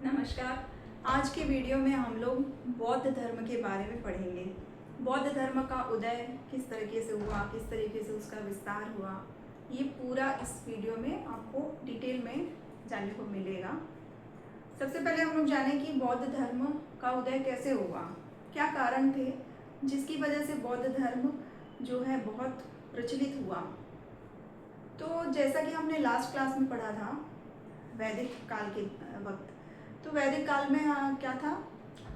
नमस्कार। आज के वीडियो में हम लोग बौद्ध धर्म के बारे में पढ़ेंगे। बौद्ध धर्म का उदय किस तरीके से हुआ, किस तरीके से उसका विस्तार हुआ, ये पूरा इस वीडियो में आपको डिटेल में जानने को मिलेगा। सबसे पहले हम लोग जानें कि बौद्ध धर्म का उदय कैसे हुआ, क्या कारण थे जिसकी वजह से बौद्ध धर्म जो है बहुत प्रचलित हुआ। तो जैसा कि हमने लास्ट क्लास में पढ़ा था वैदिक काल के वक्त, तो वैदिक काल में क्या था,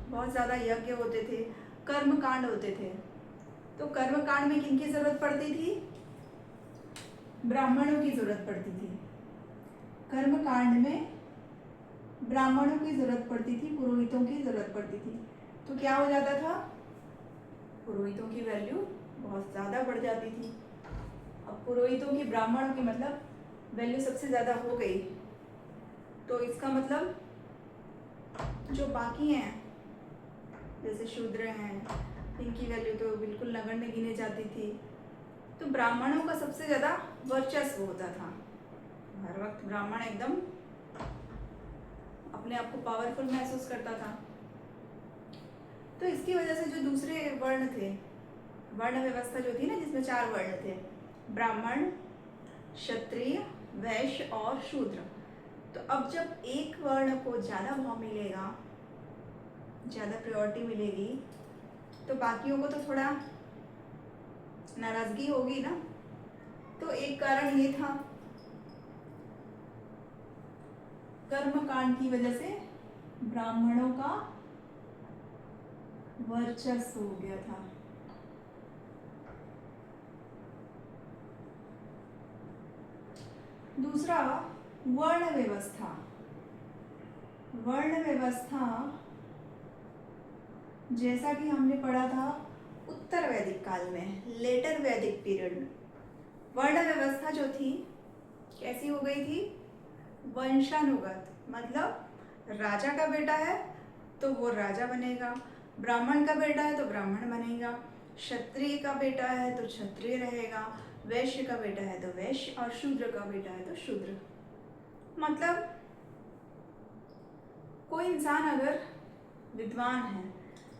बहुत ज़्यादा यज्ञ होते थे, कर्म कांड होते थे। तो कर्म कांड में किनकी ज़रूरत पड़ती थी? ब्राह्मणों की ज़रूरत पड़ती थी। कर्म कांड में ब्राह्मणों की ज़रूरत पड़ती थी, पुरोहितों की ज़रूरत पड़ती थी। तो क्या हो जाता था, पुरोहितों की वैल्यू बहुत ज़्यादा बढ़ जाती थी। अब पुरोहितों की, ब्राह्मणों की मतलब वैल्यू सबसे ज़्यादा हो गई, तो इसका मतलब जो बाकी हैं जैसे शूद्र हैं, इनकी वैल्यू तो बिल्कुल नगण्य गिनी जाती थी। तो ब्राह्मणों का सबसे ज़्यादा वर्चस्व होता था। हर वक्त ब्राह्मण एकदम अपने आप को पावरफुल महसूस करता था। तो इसकी वजह से जो दूसरे वर्ण थे, वर्ण व्यवस्था जो थी ना, जिसमें 4 वर्ण थे, ब्राह्मण, क्षत्रिय, वैश्य और शूद्र। तो अब जब एक वर्ण को ज़्यादा भाव मिलेगा, ज़्यादा प्रायोरिटी मिलेगी, तो बाकियों को तो थोड़ा नाराज़गी होगी ना। तो एक कारण ये था, कर्म कांड की वजह से ब्राह्मणों का वर्चस्व हो गया था। दूसरा, वर्ण व्यवस्था। वर्ण व्यवस्था जैसा कि हमने पढ़ा था उत्तर वैदिक काल में, लेटर वैदिक पीरियड में, वर्ण व्यवस्था जो थी कैसी हो गई थी? वंशानुगत। मतलब राजा का बेटा है तो वो राजा बनेगा, ब्राह्मण का बेटा है तो ब्राह्मण बनेगा, क्षत्रिय का बेटा है तो क्षत्रिय रहेगा, वैश्य का बेटा है तो वैश्य, और शूद्र का बेटा है तो शूद्र। मतलब कोई इंसान अगर विद्वान है,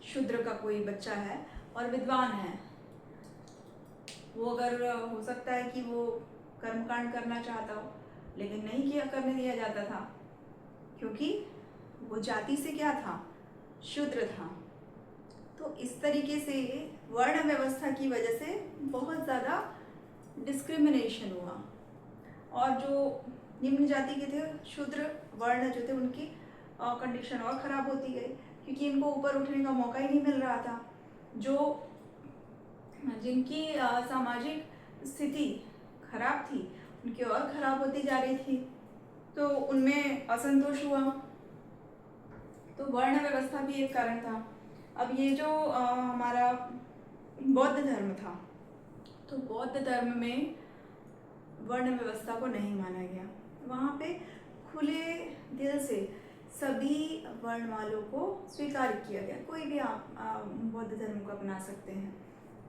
शूद्र का कोई बच्चा है और विद्वान है, वो अगर हो सकता है कि वो कर्मकांड करना चाहता हो, लेकिन नहीं किया, करने दिया जाता था, क्योंकि वो जाति से क्या था? शूद्र था। तो इस तरीके से वर्ण व्यवस्था की वजह से बहुत ज़्यादा डिस्क्रिमिनेशन हुआ, और जो निम्न जाति के थे, शूद्र वर्ण जो थे, उनकी कंडीशन और ख़राब होती गई, क्योंकि इनको ऊपर उठने का मौका ही नहीं मिल रहा था। जो जिनकी सामाजिक स्थिति खराब थी, उनकी और ख़राब होती जा रही थी, तो उनमें असंतोष हुआ। तो वर्ण व्यवस्था भी एक कारण था। अब ये जो हमारा बौद्ध धर्म था, तो बौद्ध धर्म में वर्ण व्यवस्था को नहीं माना गया। वहाँ पे खुले दिल से सभी वर्ण वालों को स्वीकार किया गया। कोई भी आप बौद्ध धर्म को अपना सकते हैं,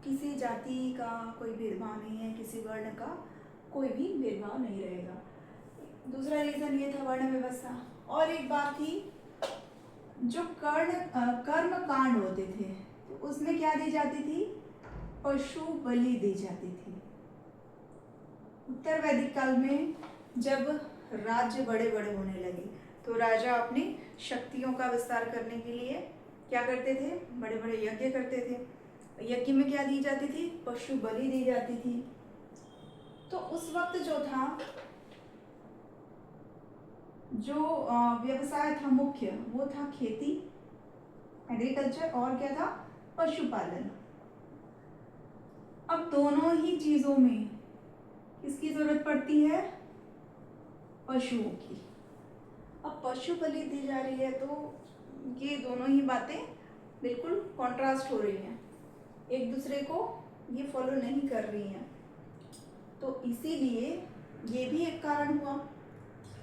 किसी जाति का कोई भेदभाव नहीं है, किसी वर्ण का कोई भी भेदभाव नहीं रहेगा। दूसरा रीज़न ये था वर्ण व्यवस्था। और एक बात थी, जो कर्म कांड होते थे, तो उसमें क्या दी जाती थी? पशु बलि दी जाती थी। उत्तर वैदिक काल में जब राज्य बड़े बड़े होने लगे, तो राजा अपनी शक्तियों का विस्तार करने के लिए क्या करते थे? बड़े बड़े यज्ञ करते थे। यज्ञ में क्या दी जाती थी? पशु बलि दी जाती थी। तो उस वक्त जो था, जो व्यवसाय था मुख्य, वो था खेती, एग्रीकल्चर, और क्या था? पशुपालन। अब दोनों ही चीज़ों में किसकी ज़रूरत पड़ती है? पशुओं की। अब पशु बलि दी जा रही है, तो ये दोनों ही बातें बिल्कुल कॉन्ट्रास्ट हो रही हैं, एक दूसरे को ये फॉलो नहीं कर रही हैं। तो इसीलिए ये भी एक कारण हुआ।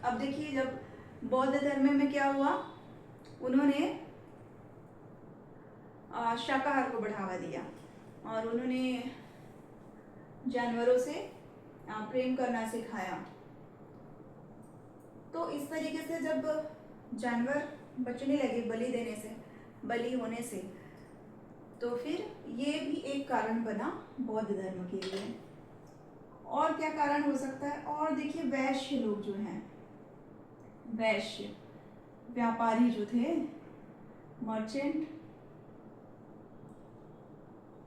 अब देखिए, जब बौद्ध धर्म में क्या हुआ, उन्होंने शाकाहार को बढ़ावा दिया, और उन्होंने जानवरों से प्रेम करना सिखाया। तो इस तरीके से जब जानवर बचने लगे बलि देने से, बलि होने से, तो फिर ये भी एक कारण बना बौद्ध धर्म के लिए। और क्या कारण हो सकता है? और देखिए, वैश्य लोग जो हैं, वैश्य व्यापारी जो थे, मर्चेंट,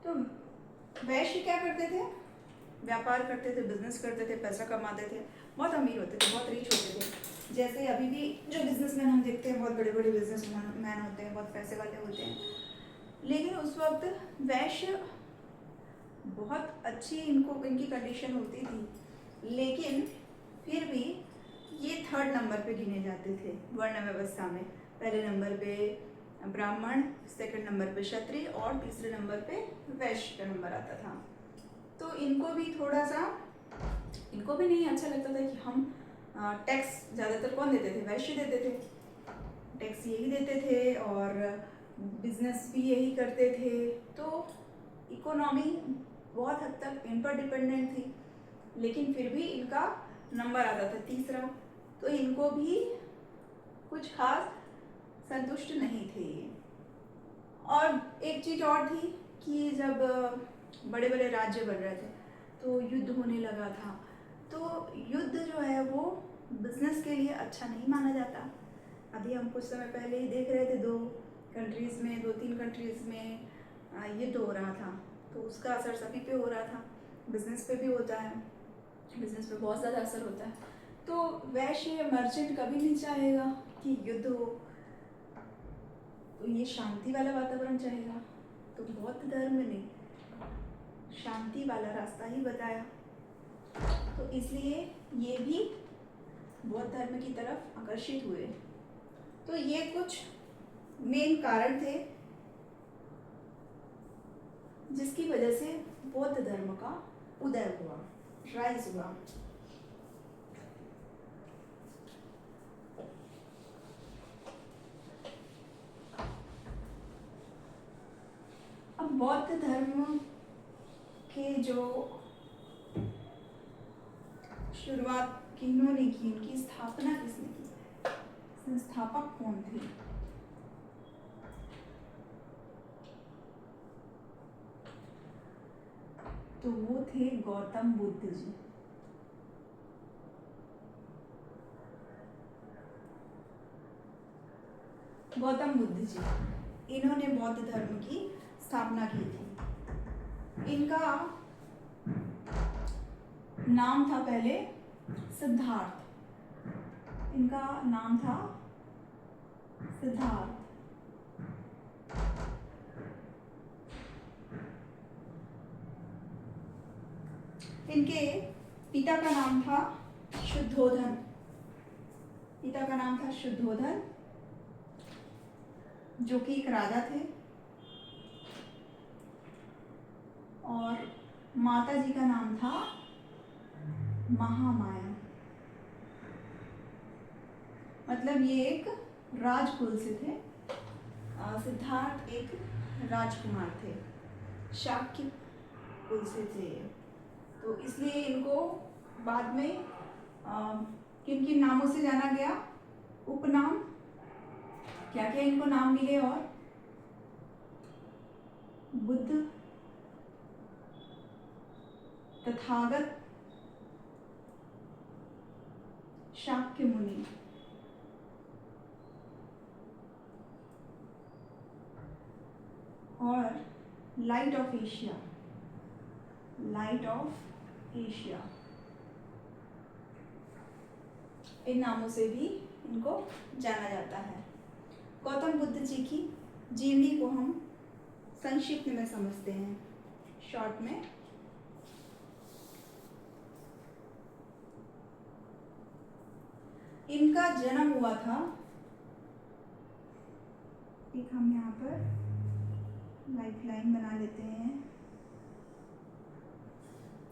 तो वैश्य क्या करते थे? व्यापार करते थे, बिजनेस करते थे, पैसा कमाते थे, बहुत अमीर होते थे, बहुत रिच होते थे। जैसे अभी भी जो बिजनेसमैन हम देखते हैं, बहुत बड़े बड़े बिजनेसमैन होते हैं, बहुत पैसे वाले होते हैं। लेकिन उस वक्त वैश्य बहुत अच्छी इनकी कंडीशन होती थी, लेकिन फिर भी ये थर्ड नंबर पे गिने जाते थे वर्ण व्यवस्था में। पहले नंबर पे ब्राह्मण, सेकंड नंबर पे क्षत्रिय और तीसरे नंबर पे वैश्य का नंबर आता था। तो इनको भी थोड़ा सा, इनको भी नहीं अच्छा लगता था कि हम टैक्स ज़्यादातर कौन देते थे? वैश्य देते थे, टैक्स यही देते थे और बिजनेस भी यही करते थे। तो इकोनॉमी बहुत हद तक इन पर डिपेंडेंट थी, लेकिन फिर भी इनका नंबर आता था तीसरा। तो इनको भी कुछ खास संतुष्ट नहीं थे ये। और एक चीज़ और थी कि जब बड़े बड़े राज्य बन रहे थे तो युद्ध होने लगा था। तो युद्ध जो है वो बिजनेस के लिए अच्छा नहीं माना जाता। अभी हम कुछ समय पहले ही देख रहे थे, दो तीन कंट्रीज़ में युद्ध हो रहा था, तो उसका असर सभी पे हो रहा था, बिजनेस पे भी होता है, बिजनेस पे बहुत ज़्यादा असर होता है। तो वैश्य मर्चेंट कभी नहीं चाहेगा कि युद्ध हो, तो ये शांति वाला वातावरण चाहेगा। तो बौद्ध धर्म ने शांति वाला रास्ता ही बताया, तो इसलिए ये भी बौद्ध धर्म की तरफ आकर्षित हुए। तो ये कुछ मेन कारण थे जिसकी वजह से बौद्ध धर्म का उदय हुआ, राइज हुआ। अब बौद्ध धर्म के जो शुरुआत किन्होंने की, उनकी स्थापना किसने की, संस्थापक कौन थे? तो वो थे गौतम बुद्ध जी। गौतम बुद्ध जी, इन्होंने बौद्ध धर्म की स्थापना की थी। इनका नाम था पहले सिद्धार्थ, इनका नाम था सिद्धार्थ। इनके पिता का नाम था शुद्धोधन, पिता का नाम था शुद्धोधन, जो कि एक राजा थे, और माता जी का नाम था महामाया। मतलब ये एक राजकुल से थे। सिद्धार्थ एक राजकुमार थे, शाक्य कुल से थे, तो इसलिए इनको बाद में किन किन नामों से जाना गया, उपनाम, क्या क्या इनको नाम मिले, और बुद्ध, तथागत, शाक्य मुनि। और light of Asia, light of Asia, इन नामों से भी इनको जाना जाता है। गौतम बुद्ध जी की जीवनी को हम संक्षिप्त में समझते हैं, शॉर्ट में। इनका जन्म हुआ था, एक हम यहाँ पर लाइफलाइन बना लेते हैं।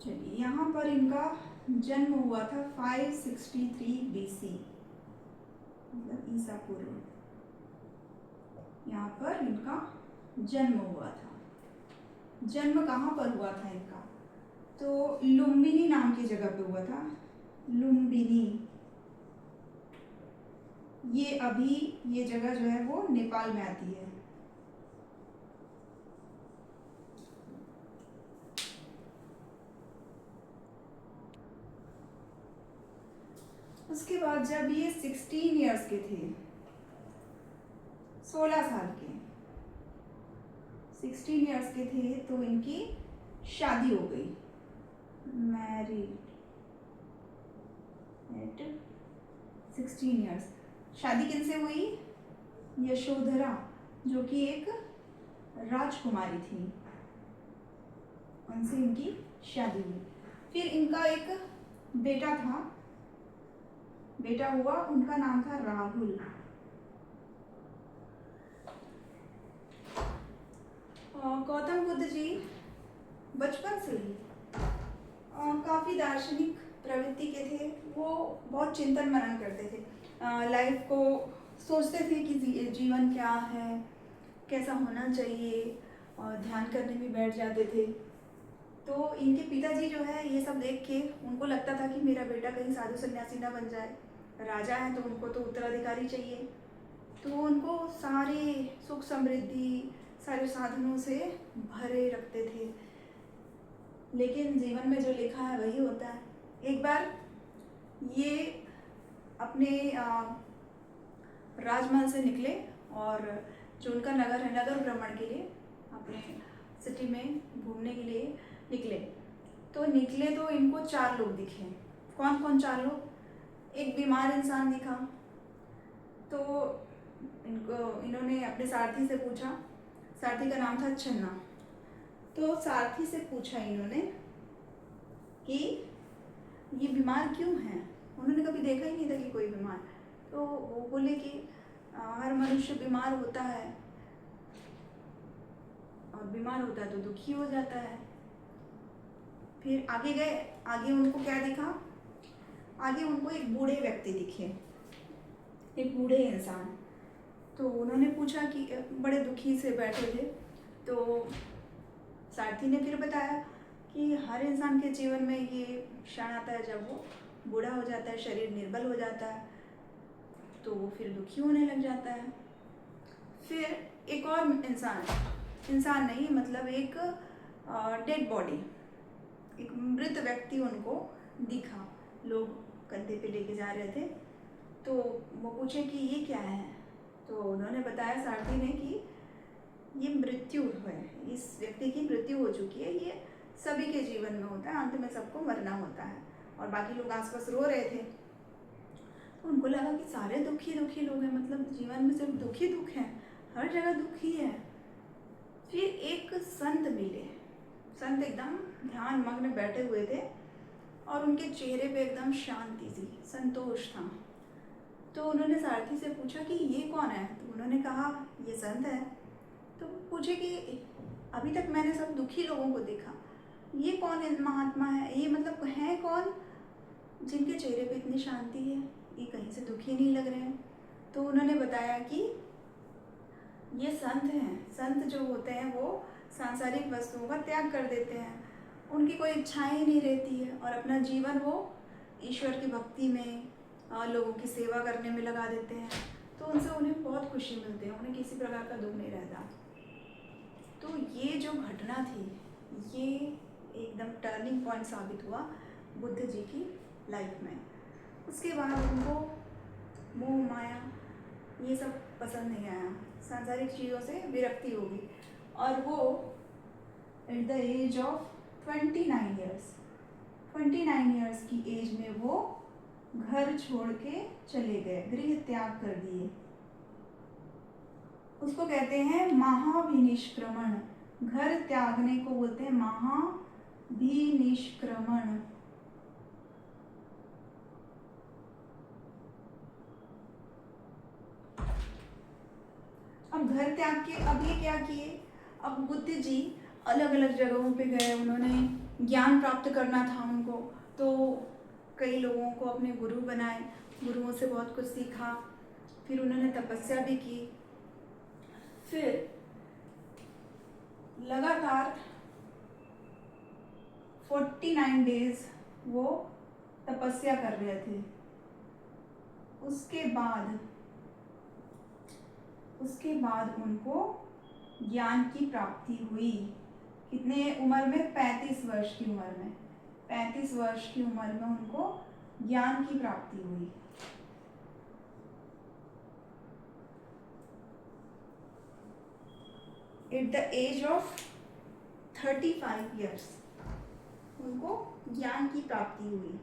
चलिए, यहाँ पर इनका जन्म हुआ था 563 BC, मतलब ईसा पूर्व, यहाँ पर इनका जन्म हुआ था। जन्म कहाँ पर हुआ था इनका? तो लुम्बिनी नाम की जगह पे हुआ था, लुम्बिनी, ये अभी ये जगह जो है वो नेपाल में आती है। उसके बाद जब ये 16 इयर्स के थे, 16 साल के, 16 इयर्स के थे, तो इनकी शादी हो गई, मैरिड एट 16 इयर्स। शादी किनसे हुई? यशोधरा, जो कि एक राजकुमारी थी, उनसे इनकी शादी हुई। फिर इनका एक बेटा था, बेटा हुआ, उनका नाम था राहुल। गौतम बुद्ध जी बचपन से ही काफ़ी दार्शनिक प्रवृत्ति के थे। वो बहुत चिंतन मनन करते थे, लाइफ को सोचते थे कि जीवन क्या है, कैसा होना चाहिए, और ध्यान करने भी बैठ जाते थे। तो इनके पिताजी जो है ये सब देख के उनको लगता था कि मेरा बेटा कहीं साधु सन्यासी ना बन जाए, राजा है तो उनको तो उत्तराधिकारी चाहिए। तो उनको सारे सुख समृद्धि, सारे साधनों से भरे रखते थे, लेकिन जीवन में जो लिखा है वही होता है। एक बार ये अपने राजमहल से निकले और जो उनका नगर है, नगर भ्रमण के लिए, अपने सिटी में घूमने के लिए निकले। तो निकले तो इनको 4 लोग दिखे। कौन कौन 4 लोग? एक बीमार इंसान दिखा। तो इन्होंने अपने सारथी से पूछा, सारथी का नाम था छन्ना। तो सारथी से पूछा इन्होंने कि ये बीमार क्यों हैं? उन्होंने कभी देखा ही नहीं था कि कोई बीमार। तो वो बोले कि हर मनुष्य बीमार होता है, और बीमार होता है तो दुखी हो जाता है। फिर आगे गए, आगे उनको क्या दिखा? आगे उनको एक बूढ़े व्यक्ति दिखे, एक बूढ़े इंसान। तो उन्होंने पूछा कि बड़े दुखी से बैठे थे। तो सारथी ने फिर बताया कि हर इंसान के जीवन में ये क्षण आता है जब वो बूढ़ा हो जाता है, शरीर निर्बल हो जाता है, तो वो फिर दुखी होने लग जाता है। फिर एक और इंसान नहीं, मतलब एक डेड बॉडी, एक मृत व्यक्ति उनको दिखा। लोग कंधे पे लेके जा रहे थे। तो वो पूछे कि ये क्या है? तो उन्होंने बताया, सारथी ने, कि ये मृत्यु है, इस व्यक्ति की मृत्यु हो चुकी है। ये सभी के जीवन में होता है, अंत में सबको मरना होता है। और बाकी लोग आसपास रो रहे थे। तो उनको लगा कि सारे दुखी लोग हैं, मतलब जीवन में सिर्फ दुख है, हर जगह दुख ही है। फिर एक संत मिले। संत एकदम ध्यान मग्न बैठे हुए थे और उनके चेहरे पे एकदम शांति थी, संतोष था। तो उन्होंने सारथी से पूछा कि ये कौन है? तो उन्होंने कहा ये संत है। तो पूछे कि अभी तक मैंने सब दुखी लोगों को देखा, ये कौन है महात्मा है? ये मतलब है कौन जिनके चेहरे पे इतनी शांति है, ये कहीं से दुखी नहीं लग रहे हैं? तो उन्होंने बताया कि ये संत हैं। संत जो होते हैं वो सांसारिक वस्तुओं का त्याग कर देते हैं, उनकी कोई इच्छाएं ही नहीं रहती है, और अपना जीवन वो ईश्वर की भक्ति में, लोगों की सेवा करने में लगा देते हैं। तो उनसे उन्हें बहुत खुशी मिलती है, उन्हें किसी प्रकार का दुख नहीं रहता। तो ये जो घटना थी, ये एकदम टर्निंग पॉइंट साबित हुआ बुद्ध जी की लाइफ में। उसके बाद उनको मोह माया ये सब पसंद नहीं आया, सांसारिक चीज़ों से विरक्ति होगी, और वो at the age of 29 years की एज में वो घर छोड़ के चले गए, गृह त्याग कर दिए। उसको कहते हैं महाभिनिष्क्रमण। घर त्यागने को बोलते हैं महाभिनिष्क्रमण। अब घर त्याग के अब ये क्या किए? अब बुद्ध जी अलग अलग जगहों पे गए, उन्होंने ज्ञान प्राप्त करना था उनको, तो कई लोगों को अपने गुरु बनाए, गुरुओं से बहुत कुछ सीखा। फिर उन्होंने तपस्या भी की। फिर लगातार 49 डेज वो तपस्या कर रहे थे। उसके बाद उसके बाद उनको ज्ञान की प्राप्ति हुई। कितने उम्र में? 35 वर्ष की उम्र में। 35 वर्ष की उम्र में उनको ज्ञान की प्राप्ति हुई। At the age of 35 years उनको ज्ञान की प्राप्ति हुई।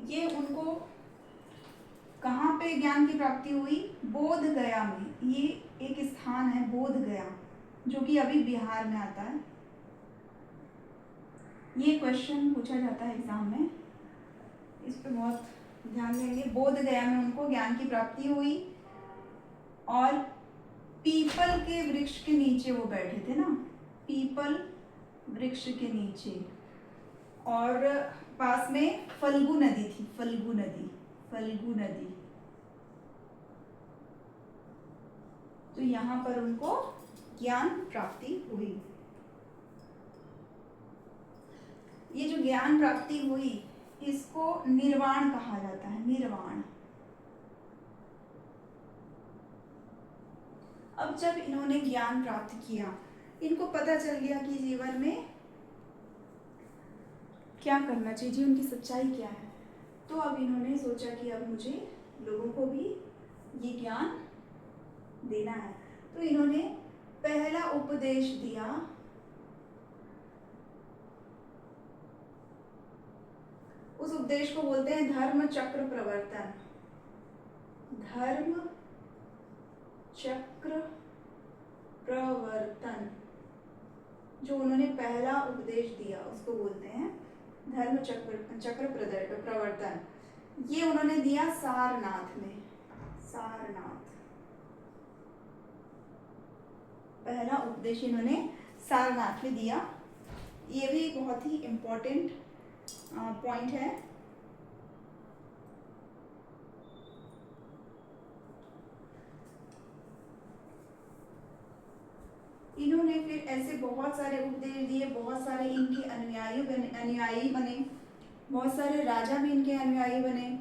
ये उनको कहाँ पे ज्ञान की प्राप्ति हुई? बोध गया में। ये एक स्थान है बोध गया, जो कि अभी बिहार में आता है। ये क्वेश्चन पूछा जाता है एग्जाम में, इस पे बहुत ध्यान देंगे। बोध गया में उनको ज्ञान की प्राप्ति हुई और पीपल के वृक्ष के नीचे वो बैठे थे ना, पीपल वृक्ष के नीचे, और पास में फल्गु नदी थी, फल्गु नदी, फल्गु नदी। तो यहाँ पर उनको ज्ञान प्राप्ति हुई। ये जो ज्ञान प्राप्ति हुई इसको निर्वाण कहा जाता है, निर्वाण। अब जब इन्होंने ज्ञान प्राप्त किया, इनको पता चल गया कि जीवन में क्या करना चाहिए, जीवन की सच्चाई क्या है, तो अब इन्होंने सोचा कि अब मुझे लोगों को भी ये ज्ञान देना है। तो इन्होंने पहला उपदेश दिया उस उपदेश को बोलते हैं धर्म चक्र प्रवर्तन। धर्म चक्र प्रवर्तन, जो उन्होंने पहला उपदेश दिया उसको बोलते हैं धर्म चक्र प्रवर्तन। ये उन्होंने दिया सारनाथ में, सारनाथ। पहला उपदेश इन्होंने सारनाथ में दिया। ये भी बहुत ही इम्पोर्टेंट पॉइंट है। इन्होंने फिर ऐसे बहुत सारे उपदेश दिए, बहुत सारे इनके अनुयायी बने, बहुत सारे राजा भी इनके अनुयायी बने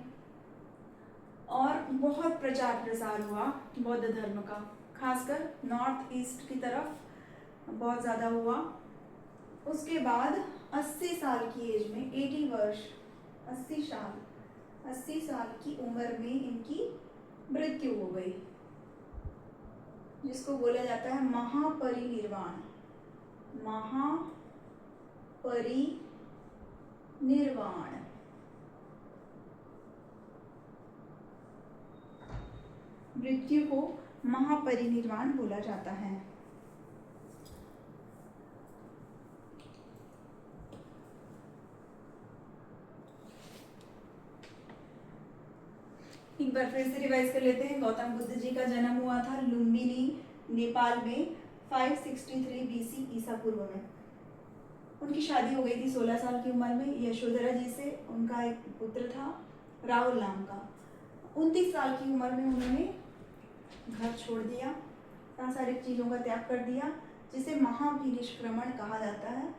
और बहुत प्रचार प्रसार हुआ बौद्ध धर्म का, खासकर नॉर्थ ईस्ट की तरफ बहुत ज़्यादा हुआ। उसके बाद 80 साल की एज में, 80 वर्ष, 80 साल की उम्र में इनकी मृत्यु हो गई, जिसको बोला जाता है महापरिनिर्वाण। महापरिनिर्वाण। मृत्यु को महापरिनिर्वाण बोला जाता है। एक बार फिर से रिवाइज कर लेते हैं। गौतम बुद्ध जी का जन्म हुआ था लुम्बिनी, नेपाल में 563 BC ईसा पूर्व में। उनकी शादी हो गई थी 16 साल की उम्र में यशोधरा जी से। उनका एक पुत्र था राहुल नाम का। 29 साल की उम्र में उन्होंने घर छोड़ दिया, सांसारिक चीज़ों का त्याग कर दिया, जिसे महापरिनिष्क्रमण कहा जाता है।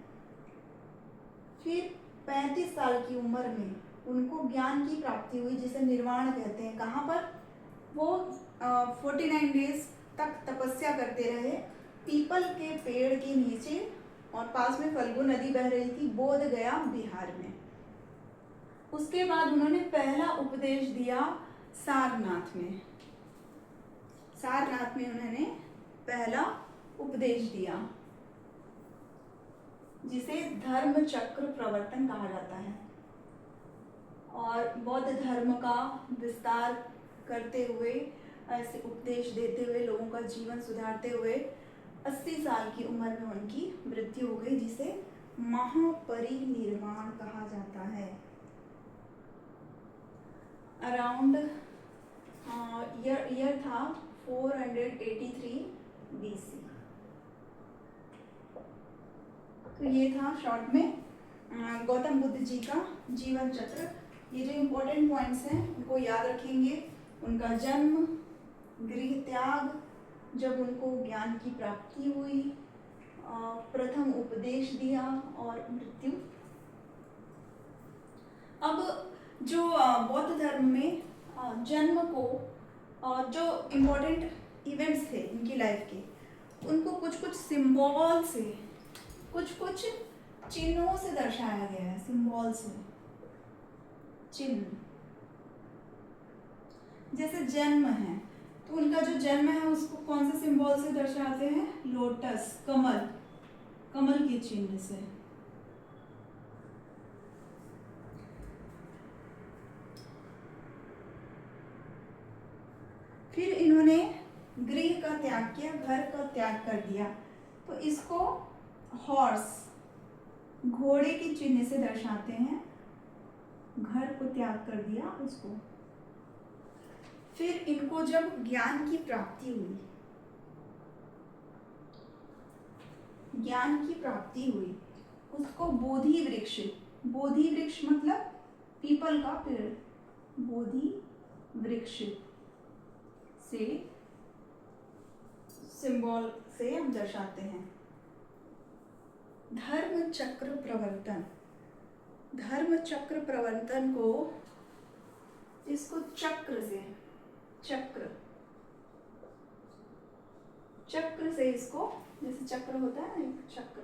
फिर 35 साल की उम्र में उनको ज्ञान की प्राप्ति हुई, जिसे निर्वाण कहते हैं। कहाँ पर? वो 49 डेज तक तपस्या करते रहे पीपल के पेड़ के नीचे, और पास में फल्गु नदी बह रही थी, बोध गया बिहार में। उसके बाद उन्होंने पहला उपदेश दिया सारनाथ में। सारनाथ में उन्होंने पहला उपदेश दिया, जिसे धर्म चक्र प्रवर्तन कहा जाता है। और बौद्ध धर्म का विस्तार करते हुए, ऐसे उपदेश देते हुए, लोगों का जीवन सुधारते हुए 80 साल की उम्र में उनकी मृत्यु हो गई, जिसे महापरिनिर्वाण कहा जाता है। अराउंड ईयर था 483 BC। तो ये था शॉर्ट में गौतम बुद्ध जी का जीवन चक्र। ये जो इम्पोर्टेंट पॉइंट्स हैं उनको याद रखेंगे। उनका जन्म, गृह त्याग, जब उनको ज्ञान की प्राप्ति हुई, प्रथम उपदेश दिया और मृत्यु। अब जो बौद्ध धर्म में जन्म को जो इम्पोर्टेंट इवेंट्स थे इनकी लाइफ के, उनको कुछ कुछ सिंबल से, कुछ कुछ चिन्हों से दर्शाया गया है। सिंबल से, चिन्ह, जैसे जन्म है तो उनका जो जन्म है उसको कौन से सिंबल से दर्शाते हैं? लोटस, कमल, कमल के चिन्ह से। फिर इन्होंने गृह का त्याग किया, घर का त्याग कर दिया, तो इसको हॉर्स, घोड़े के चिन्ह से दर्शाते हैं। घर को त्याग कर दिया उसको। फिर इनको जब ज्ञान की प्राप्ति हुई, ज्ञान की प्राप्ति हुई, उसको बोधि वृक्ष, बोधि वृक्ष मतलब पीपल का पेड़, बोधि वृक्ष से सिंबल से हम दर्शाते हैं। धर्म चक्र प्रवर्तन, धर्म चक्र प्रवर्तन को, इसको चक्र से, चक्र, चक्र से इसको, जैसे चक्र होता है ना, एक चक्र,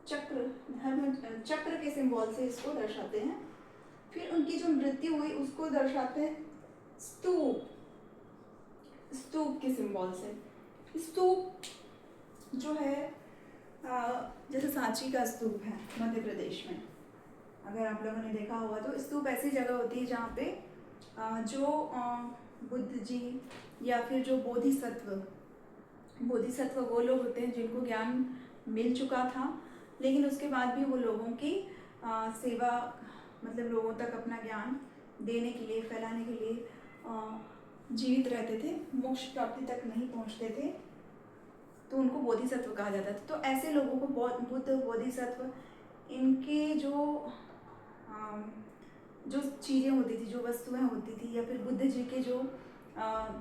चक्र, धर्म चक्र के सिंबल से इसको दर्शाते हैं। फिर उनकी जो मृत्यु हुई उसको दर्शाते हैं स्तूप, स्तूप के सिंबल से। स्तूप जो है जैसे सांची का स्तूप है मध्य प्रदेश में, अगर आप लोगों ने देखा होगा तो स्तूप ऐसी जगह होती है जहाँ पे जो बुद्ध जी या फिर जो बोधिसत्व, बोधिसत्व वो लोग होते हैं जिनको ज्ञान मिल चुका था, लेकिन उसके बाद भी वो लोगों की सेवा, मतलब लोगों तक अपना ज्ञान देने के लिए, फैलाने के लिए जीवित रहते थे, मोक्ष प्राप्ति तक नहीं पहुंचते थे, तो उनको बोधिसत्व कहा जाता था। तो ऐसे लोगों को बुद्ध, बोधिसत्व, इनके जो चीज़ें होती थी, जो वस्तुएं होती थी, या फिर बुद्ध जी के जो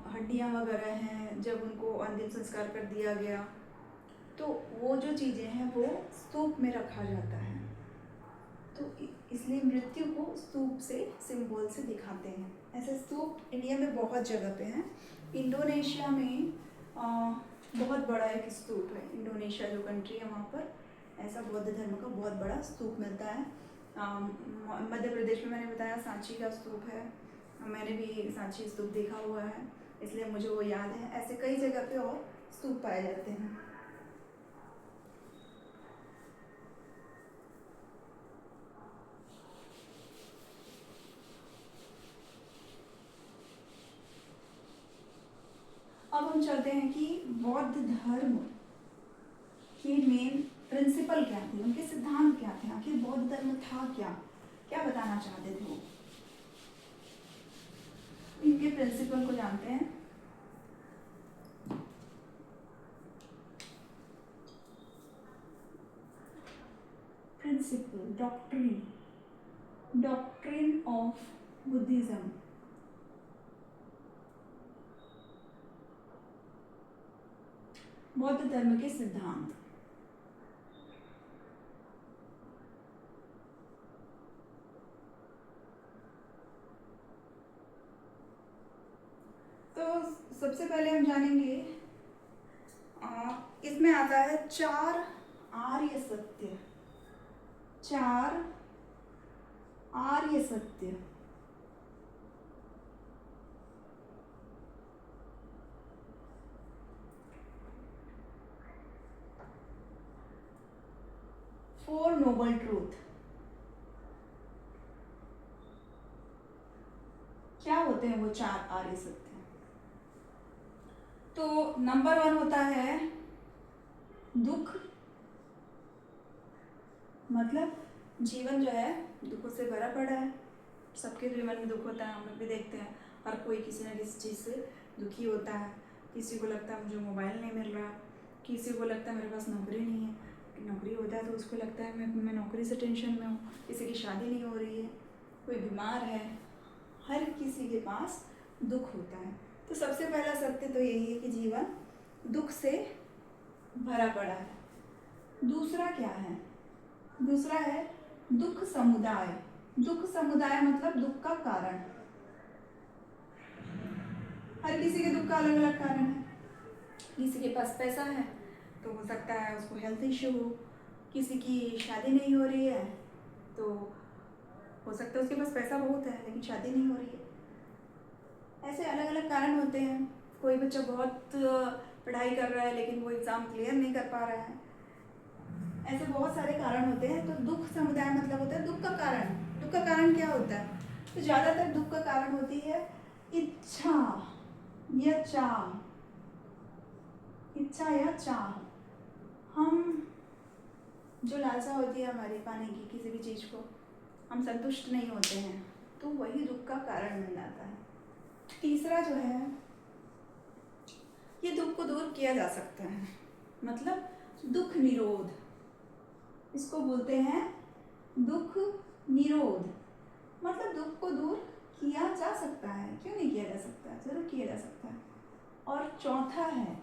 हड्डियां वगैरह हैं, जब उनको अंतिम संस्कार कर दिया गया, तो वो जो चीज़ें हैं वो स्तूप में रखा जाता है। तो इसलिए मृत्यु को स्तूप से, सिंबल से दिखाते हैं। ऐसे स्तूप इंडिया में बहुत जगह पे हैं। इंडोनेशिया में बहुत बड़ा एक स्तूप है, इंडोनेशिया जो कंट्री है वहाँ पर ऐसा बौद्ध धर्म का बहुत बड़ा स्तूप मिलता है। मध्य प्रदेश में मैंने बताया सांची का स्तूप है, मैंने भी सांची स्तूप देखा हुआ है, इसलिए मुझे वो याद है। ऐसे कई जगह पे और स्तूप पाए जाते हैं। अब हम चलते हैं कि बौद्ध धर्म के मेन प्रिंसिपल क्या थे, उनके सिद्धांत क्या थे, आखिर बौद्ध धर्म था क्या, क्या बताना चाहते थे वो। इनके प्रिंसिपल को जानते हैं। Principle, doctrine, doctrine of Buddhism. बौद्ध धर्म के सिद्धांत। तो सबसे पहले हम जानेंगे, इसमें आता है 4 आर्य सत्य, 4 आर्य सत्य। Four noble truth. क्या होते हैं वो 4 आर्य सत्य? तो नंबर 1 होता है दुख, मतलब जीवन जो है दुखों से भरा पड़ा है, सबके जीवन में दुख होता है, हम लोग भी देखते हैं, हर कोई किसी न किसी चीज़ से दुखी होता है। किसी को लगता है मुझे मोबाइल नहीं मिल रहा, किसी को लगता है मेरे पास नौकरी नहीं है, नौकरी होता है तो उसको लगता है मैं नौकरी से टेंशन में हूँ, किसी की शादी नहीं हो रही है, कोई बीमार है, हर किसी के पास दुख होता है। तो सबसे पहला सत्य तो यही है कि जीवन दुख से भरा पड़ा है। दूसरा क्या है? दूसरा है दुख समुदाय। दुख समुदाय मतलब दुख का कारण। हर किसी के दुख का अलग अलग कारण है। किसी के पास पैसा है तो हो सकता है उसको हेल्थ इश्यू हो, किसी की शादी नहीं हो रही है तो हो सकता है उसके पास पैसा बहुत है लेकिन शादी नहीं हो रही है। ऐसे अलग अलग कारण होते हैं। कोई बच्चा बहुत पढ़ाई कर रहा है लेकिन वो एग्ज़ाम क्लियर नहीं कर पा रहा है। ऐसे बहुत सारे कारण होते हैं। तो दुख समुदाय मतलब होता है दुख का कारण। दुख का कारण क्या होता है? तो ज़्यादातर दुख का कारण होती है इच्छा या चाह। इच्छा या चाह। हम जो लालसा होती है हमारी पाने की किसी भी चीज़ को, हम संतुष्ट नहीं होते हैं तो वही दुख का कारण बन जाता है। तीसरा जो है, ये दुख को दूर किया जा सकता है, मतलब दुख निरोध। इसको बोलते हैं दुख निरोध, मतलब दुख को दूर किया जा सकता है। क्यों नहीं किया जा सकता? जरूर किया जा सकता है। और चौथा है,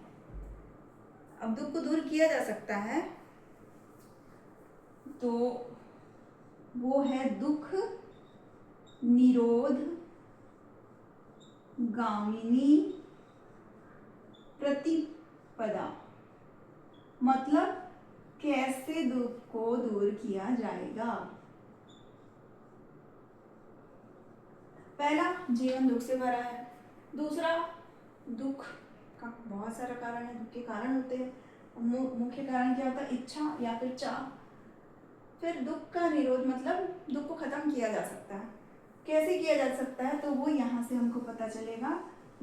अब दुख को दूर किया जा सकता है तो वो है दुख निरोध गामिनी प्रतिपदा। मतलब कैसे दुख को दूर किया जाएगा। पहला, जीवन दुख से भरा है। दूसरा, दुख का बहुत सारा कारण है, दुख के कारण होते हैं। मुख्य कारण क्या होता है? इच्छा या फिर चाह। फिर दुख का निरोध मतलब दुख को खत्म किया जा सकता है। कैसे किया जा सकता है? तो वो यहाँ से हमको पता चलेगा,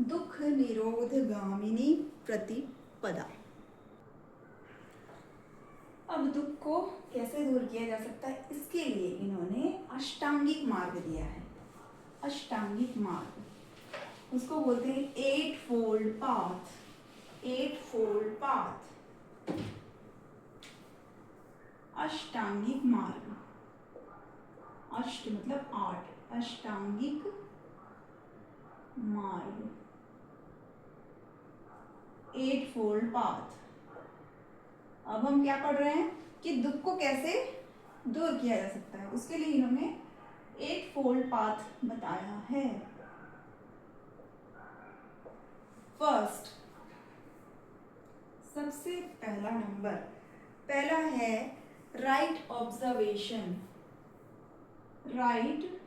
दुख निरोध गामिनी प्रतिपदा। अब दुख को कैसे दूर किया जा सकता है, इसके लिए इन्होंने अष्टांगिक मार्ग दिया है। अष्टांगिक मार्ग, उसको बोलते हैं 8-fold path। 8-fold path, अष्टांगिक मार्ग। अष्ट मतलब 8, अष्टांगिक मार्ग, 8-fold path। अब हम क्या पढ़ रहे हैं कि दुख को कैसे दूर किया जा सकता है, उसके लिए इन्होंने 8-fold path बताया है। फर्स्ट, सबसे पहला नंबर, पहला है राइट ऑब्जर्वेशन। राइट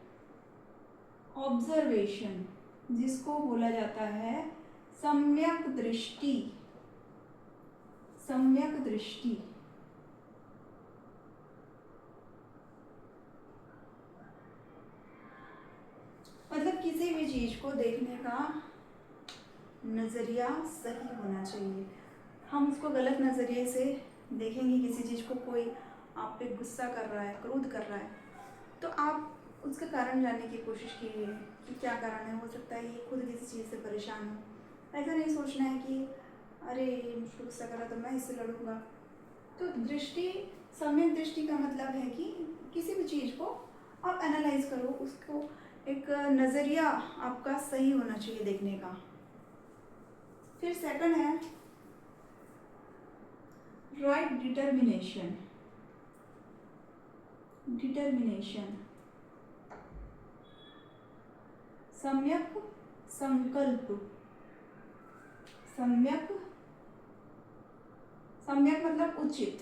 ऑब्जर्वेशन, जिसको बोला जाता है सम्यक दृष्टि। सम्यक दृष्टि, मतलब किसी भी चीज को देखने का नजरिया सही होना चाहिए। हम उसको गलत नजरिए से देखेंगे किसी चीज को, कोई आप पे गुस्सा कर रहा है, क्रोध कर रहा है, तो आप उसका कारण जानने की कोशिश कीजिए कि क्या कारण है। हो सकता है ये खुद किसी चीज़ से परेशान हो। ऐसा नहीं सोचना है कि अरे ये मुझको गुस्सा करा तो मैं इससे लड़ूंगा। तो दृष्टि, सम्यक दृष्टि का मतलब है कि किसी भी चीज़ को आप एनालाइज करो, उसको एक नज़रिया आपका सही होना चाहिए देखने का। फिर सेकंड है राइट डिटर्मिनेशन। डिटर्मिनेशन, सम्यक संकल्प। सम्यक, सम्यक मतलब उचित,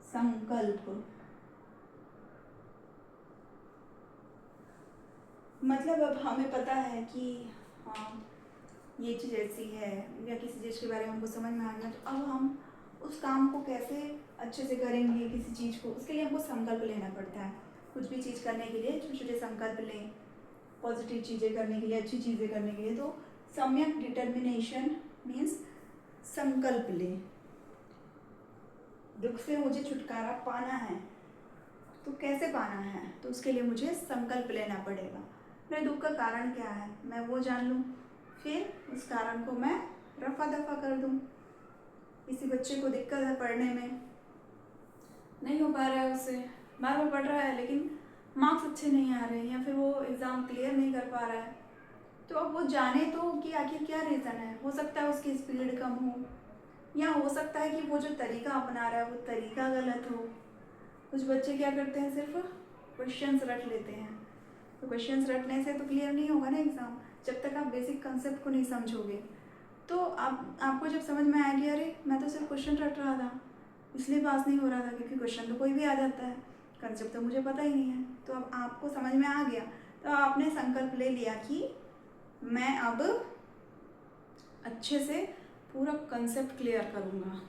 संकल्प मतलब अब हमें पता है कि हाँ ये चीज़ ऐसी है, या किसी चीज़ के बारे में हमको समझ में आ गया, तो अब हम उस काम को कैसे अच्छे से करेंगे, किसी चीज़ को, उसके लिए हमको संकल्प लेना पड़ता है। कुछ भी चीज़ करने के लिए छोटे छोटे संकल्प लें, पॉजिटिव चीज़ें करने के लिए, अच्छी चीज़ें करने के लिए। तो सम्यक डिटर्मिनेशन मीन्स संकल्प लें। दुख से मुझे छुटकारा पाना है, तो कैसे पाना है? तो उसके लिए मुझे संकल्प लेना पड़ेगा। मेरे दुख का कारण क्या है मैं वो जान लूँ, फिर उस कारण को मैं रफा दफा कर दूँ। किसी बच्चे को दिक्कत है पढ़ने में, नहीं हो पा रहा है, उससे बार बार पढ़ रहा है लेकिन मार्क्स अच्छे नहीं आ रहे हैं, या फिर वो एग्ज़ाम क्लियर नहीं कर पा रहा है, तो अब वो जाने तो कि आखिर क्या रीज़न है। हो सकता है उसकी स्पीड कम हो, या हो सकता है कि वो जो तरीका अपना रहा है वो तरीका गलत हो। कुछ बच्चे क्या करते हैं, सिर्फ क्वेश्चंस रट लेते हैं। तो क्वेश्चंस रटने से तो क्लियर नहीं होगा ना एग्ज़ाम, जब तक आप बेसिक कंसेप्ट को नहीं समझोगे। तो आपको जब समझ में आएगी अरे मैं तो सिर्फ क्वेश्चन रट रहा था, इसलिए पास नहीं हो रहा था, क्योंकि क्वेश्चन तो कोई भी आ जाता है, कंसेप्ट तो मुझे पता ही नहीं है। तो अब आपको समझ में आ गया, तो आपने संकल्प ले लिया कि मैं अब अच्छे से पूरा कंसेप्ट क्लियर करूँगा।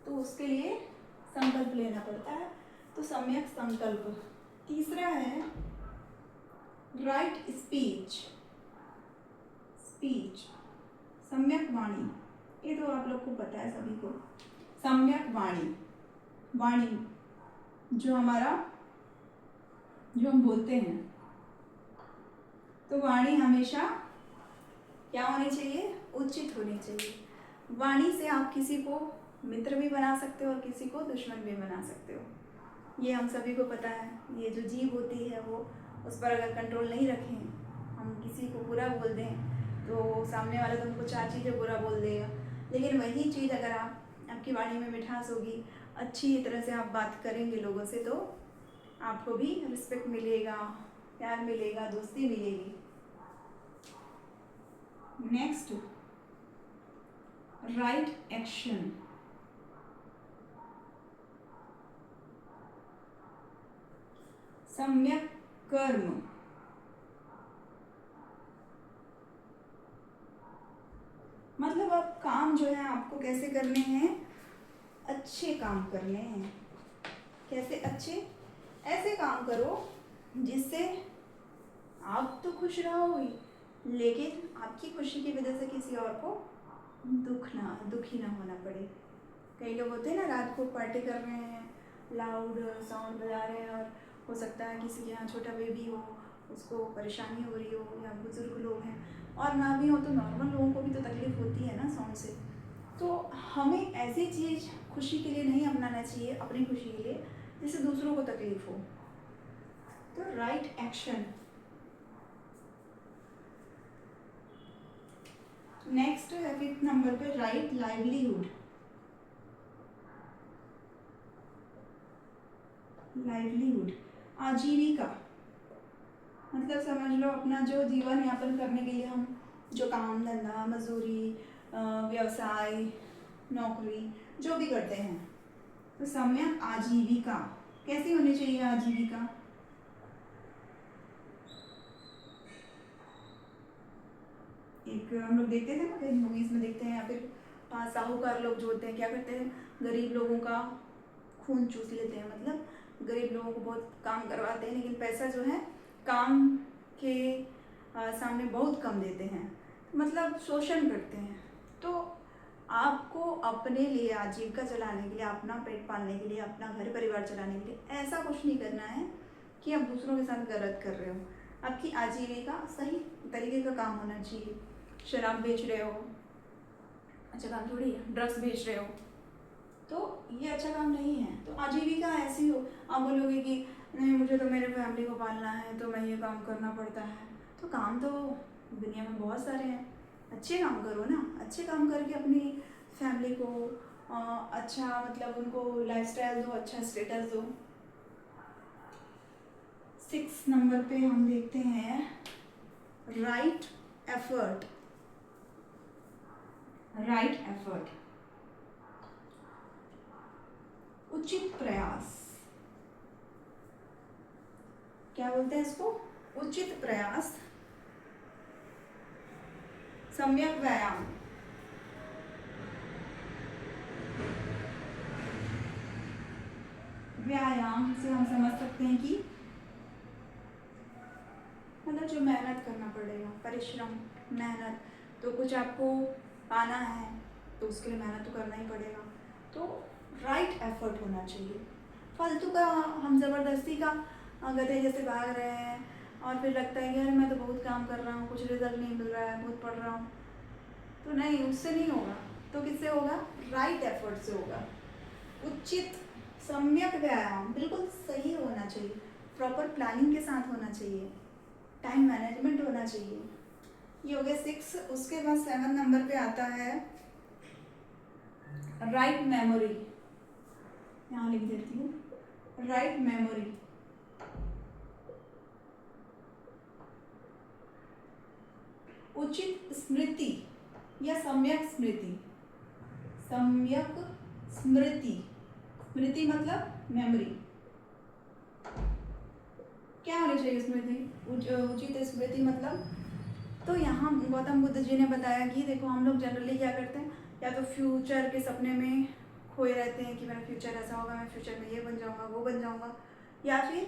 तो उसके लिए संकल्प लेना पड़ता है, तो सम्यक संकल्प। तीसरा है राइट स्पीच, सम्यक वाणी। ये तो आप लोग को पता है सभी को। सम्यक वाणी जो हम बोलते हैं, तो वाणी हमेशा क्या होनी चाहिए, उचित होनी चाहिए। वाणी से आप किसी को मित्र भी बना सकते हो और किसी को दुश्मन भी बना सकते हो, ये हम सभी को पता है। ये जो जीभ होती है वो, उस पर अगर कंट्रोल नहीं रखें, हम किसी को बुरा बोल दें तो सामने वाला तो हमको 4 चीज़ें बुरा बोल देगा। लेकिन वही चीज़ अगर आपकी वाणी में मिठास होगी, अच्छी तरह से आप बात करेंगे लोगों से, तो आपको भी रिस्पेक्ट मिलेगा, प्यार मिलेगा, दोस्ती मिलेगी। Next, right action. सम्यक कर्म। मतलब अब काम जो है आपको कैसे करने हैं, अच्छे काम करने हैं। कैसे अच्छे, ऐसे काम करो जिससे आप तो खुश रहो ही, लेकिन आपकी खुशी की वजह से किसी और को दुखी ना होना पड़े। कई लोग होते हैं ना, रात को पार्टी कर रहे हैं, लाउड साउंड बजा रहे हैं, और हो सकता है किसी के यहाँ छोटा बेबी हो, उसको परेशानी हो रही हो, या बुजुर्ग लोग हैं, और ना भी हो तो नॉर्मल लोगों को भी तो तकलीफ होती है ना साउंड से। तो हमें ऐसी चीज़ खुशी के लिए नहीं अपनाना चाहिए, अपनी खुशी के लिए, जिससे दूसरों को तकलीफ हो। तो राइट एक्शन। नेक्स्ट है 5th नंबर पे, राइट लाइवलीहुड। आजीविका, मतलब समझ लो अपना जो जीवन यापन करने के लिए हम जो काम धंधा, मजदूरी, व्यवसाय, नौकरी जो भी करते हैं, तो सम्यक आजीविका कैसी होनी चाहिए। आजीविका एक हम लोग देखते थे ना, कई मूवीज में देखते हैं, या फिर साहूकार लोग जो होते हैं क्या करते हैं, गरीब लोगों का खून चूस लेते हैं। मतलब गरीब लोगों को बहुत काम करवाते हैं, लेकिन पैसा जो है काम के सामने बहुत कम देते हैं, मतलब शोषण करते हैं। तो आपको अपने लिए आजीविका चलाने के लिए, अपना पेट पालने के लिए, अपना घर परिवार चलाने के लिए ऐसा कुछ नहीं करना है कि आप दूसरों के साथ गलत कर रहे हो। आपकी आजीविका सही तरीके का काम होना चाहिए। शराब बेच रहे हो, अच्छा काम थोड़ी है। ड्रग्स बेच रहे हो, तो ये अच्छा काम नहीं है। तो आजीविका ऐसी हो, आप बोलोगे कि नहीं मुझे तो मेरे फैमिली को पालना है तो मैं ये काम करना पड़ता है, तो काम तो दुनिया में बहुत सारे हैं, अच्छे काम करो ना। अच्छे काम करके अपनी फैमिली को अच्छा, मतलब उनको लाइफस्टाइल दो, अच्छा स्टेटस दो। 6 नंबर पे हम देखते हैं राइट एफर्ट। उचित प्रयास, क्या बोलते हैं इसको, उचित प्रयास। सम्यक व्यायाम, व्यायाम से हम समझ सकते हैं कि मतलब जो मेहनत करना पड़ेगा, परिश्रम, मेहनत। तो कुछ आपको पाना है तो उसके लिए मेहनत तो करना ही पड़ेगा, तो राइट एफर्ट होना चाहिए। फालतू का हम ज़बरदस्ती का गधे जैसे भाग रहे हैं, और फिर लगता है कि यार मैं तो बहुत काम कर रहा हूँ, कुछ रिजल्ट नहीं मिल रहा है, बहुत पढ़ रहा हूँ, तो नहीं, उससे नहीं होगा। तो किससे होगा, राइट एफर्ट से होगा। उचित सम्यक व्यायाम बिल्कुल सही होना चाहिए, प्रॉपर प्लानिंग के साथ होना चाहिए, टाइम मैनेजमेंट होना चाहिए, ये हो गया 6। उसके बाद 7 नंबर पे आता है राइट मेमोरी। यहाँ लिख देती हूँ राइट मेमोरी। उचित स्मृति या सम्यक स्मृति। सम्यक स्मृति, स्मृति मतलब मेमोरी। क्या होनी चाहिए स्मृति? उचित स्मृति मतलब, तो यहाँ गौतम बुद्ध जी ने बताया कि देखो हम लोग जनरली क्या करते हैं, या तो फ्यूचर के सपने में खोए रहते हैं कि मेरा फ्यूचर ऐसा होगा, मैं फ्यूचर में ये बन जाऊंगा, वो बन जाऊंगा, या फिर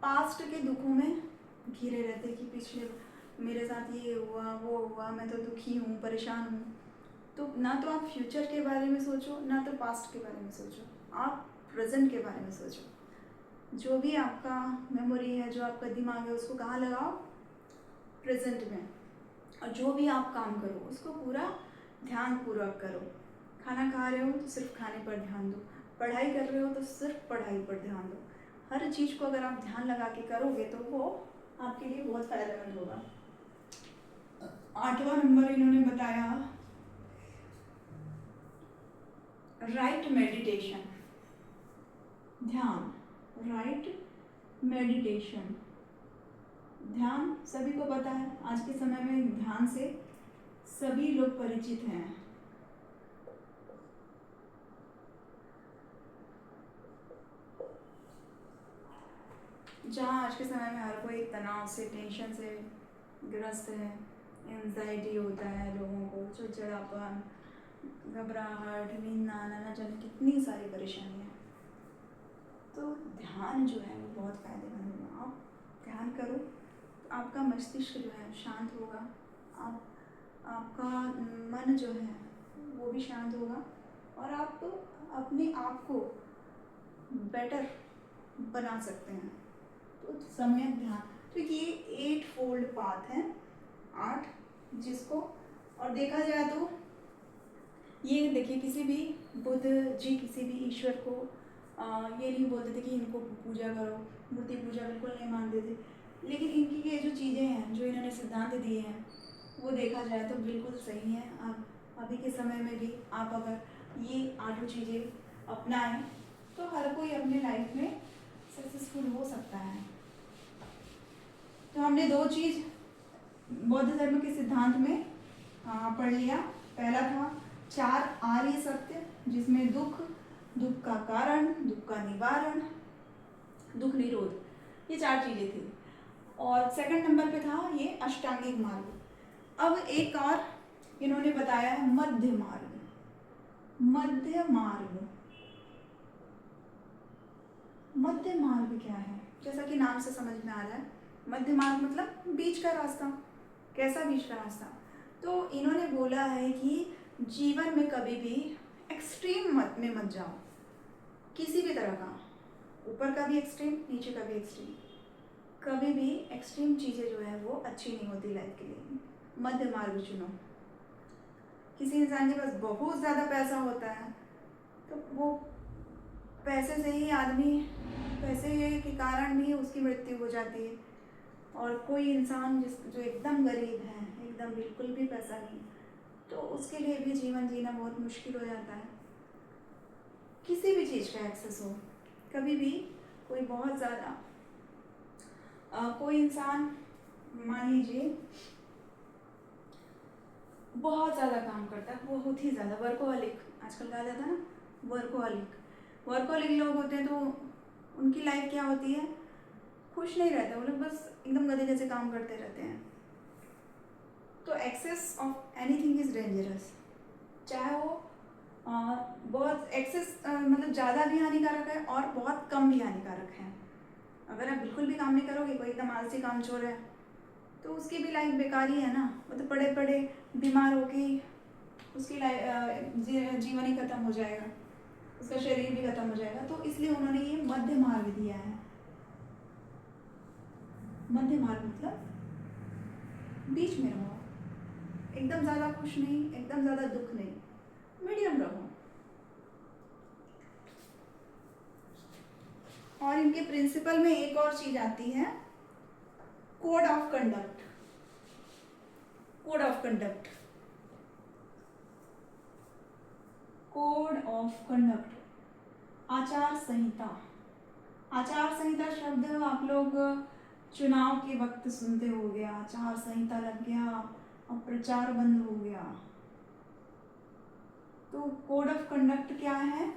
पास्ट के दुखों में घिरे रहते हैं कि पिछले मेरे साथ ये हुआ, वो हुआ, मैं तो दुखी हूँ, परेशान हूँ। तो ना तो आप फ्यूचर के बारे में सोचो, ना तो पास्ट के बारे में सोचो, आप प्रेजेंट के बारे में सोचो। जो भी आपका मेमोरी है, जो आपका दिमाग है, उसको कहाँ लगाओ? प्रेजेंट में। और जो भी आप काम करो उसको पूरा ध्यान पूर्वक करो। खाना खा रहे हो तो सिर्फ खाने पर ध्यान दो, पढ़ाई कर रहे हो तो सिर्फ पढ़ाई पर ध्यान दो। हर चीज़ को अगर आप ध्यान लगा के करोगे तो वो आपके लिए बहुत फायदेमंद होगा। 8वां नंबर इन्होंने बताया राइट मेडिटेशन, ध्यान। राइट मेडिटेशन, ध्यान सभी को पता है, आज के समय में ध्यान से सभी लोग परिचित हैं। जहाँ आज के समय में हर कोई तनाव से, टेंशन से ग्रस्त है, एंजाइटी होता है लोगों को, चिड़चिड़ापन, घबराहट, नींद ना आना, न जाने कितनी सारी परेशानियाँ। तो ध्यान जो है वो बहुत फायदेमंद होगा। आप ध्यान करो, आपका मस्तिष्क जो है शांत होगा, आपका मन जो है वो भी शांत होगा, और आप अपने आप को बेटर बना सकते हैं। तो सम्यक ध्यान, तो ये 8 फोल्ड पाथ है, 8, जिसको और देखा जाए तो ये देखिए, किसी भी बुद्ध जी किसी भी ईश्वर को ये नहीं बोलते थे कि इनको पूजा करो, मूर्ति पूजा बिल्कुल नहीं मानते थे। लेकिन इनकी ये जो चीज़ें हैं, जो इन्होंने सिद्धांत दिए हैं, वो देखा जाए तो बिल्कुल सही है। आप अभी के समय में भी आप अगर ये 8 चीज़ें अपनाएं तो हर कोई अपने लाइफ में सक्सेसफुल हो सकता है। तो हमने 2 चीज़ बौद्ध धर्म के सिद्धांत में पढ़ लिया। पहला था 4 आर्य सत्य, जिसमें दुख, दुख का कारण, दुख का निवारण, दुख निरोध, ये 4 चीज़ें थी। और सेकंड नंबर पे था ये अष्टांगिक मार्ग। अब एक और इन्होंने बताया है मध्य मार्ग। मध्य मार्ग, मध्य मार्ग क्या है? जैसा कि नाम से समझ में आ रहा है, मध्य मार्ग मतलब बीच का रास्ता। कैसा बीच का रास्ता? तो इन्होंने बोला है कि जीवन में कभी भी एक्सट्रीम में मत जाओ, किसी भी तरह का, ऊपर का भी एक्सट्रीम, नीचे का भी एक्सट्रीम। कभी भी एक्सट्रीम चीज़ें जो है वो अच्छी नहीं होती लाइफ के लिए। मध्य मार्ग चुनो। किसी इंसान के पास बहुत ज़्यादा पैसा होता है तो वो पैसे से ही आदमी, पैसे के कारण भी उसकी मृत्यु हो जाती है। और कोई इंसान जो एकदम गरीब है, एकदम बिल्कुल भी पैसा नहीं, तो उसके लिए भी जीवन जीना बहुत मुश्किल हो जाता है। किसी भी चीज़ का एक्सेस हो, कभी भी कोई बहुत ज़्यादा, कोई इंसान मान लीजिए बहुत ज़्यादा काम करता है, बहुत ही ज़्यादा वर्कोहॉलिक, आजकल कहा जाता है ना वर्कोहॉलिक लोग होते हैं, तो उनकी लाइफ क्या होती है? खुश नहीं रहते, वो लोग बस एकदम गधे जैसे काम करते रहते हैं। तो excess of anything is dangerous. चाहे वो बहुत एक्सेस मतलब ज़्यादा भी हानिकारक है और बहुत कम भी हानिकारक है। अगर आप बिल्कुल भी काम नहीं करोगे, कोई एकदम आलसी काम छोड़ है, तो उसकी भी लाइफ बेकार ही है ना। वो तो पड़े पड़े बीमार होके उसकी जीवन ही खत्म हो जाएगा, उसका शरीर भी खत्म हो जाएगा। तो इसलिए उन्होंने ये मध्य मार्ग दिया है। मध्य मार्ग मतलब बीच में रहो, एकदम ज़्यादा खुश नहीं, एकदम ज़्यादा दुख नहीं, मीडियम रहो। और इनके प्रिंसिपल में एक और चीज़ आती है, code of conduct. Code of conduct, code of conduct, आचार संहिता। आचार संहिता शब्द आप लोग चुनाव के वक्त सुनते होंगे, आचार संहिता लग गया, अब प्रचार बंद हो गया। तो कोड ऑफ कंडक्ट क्या है?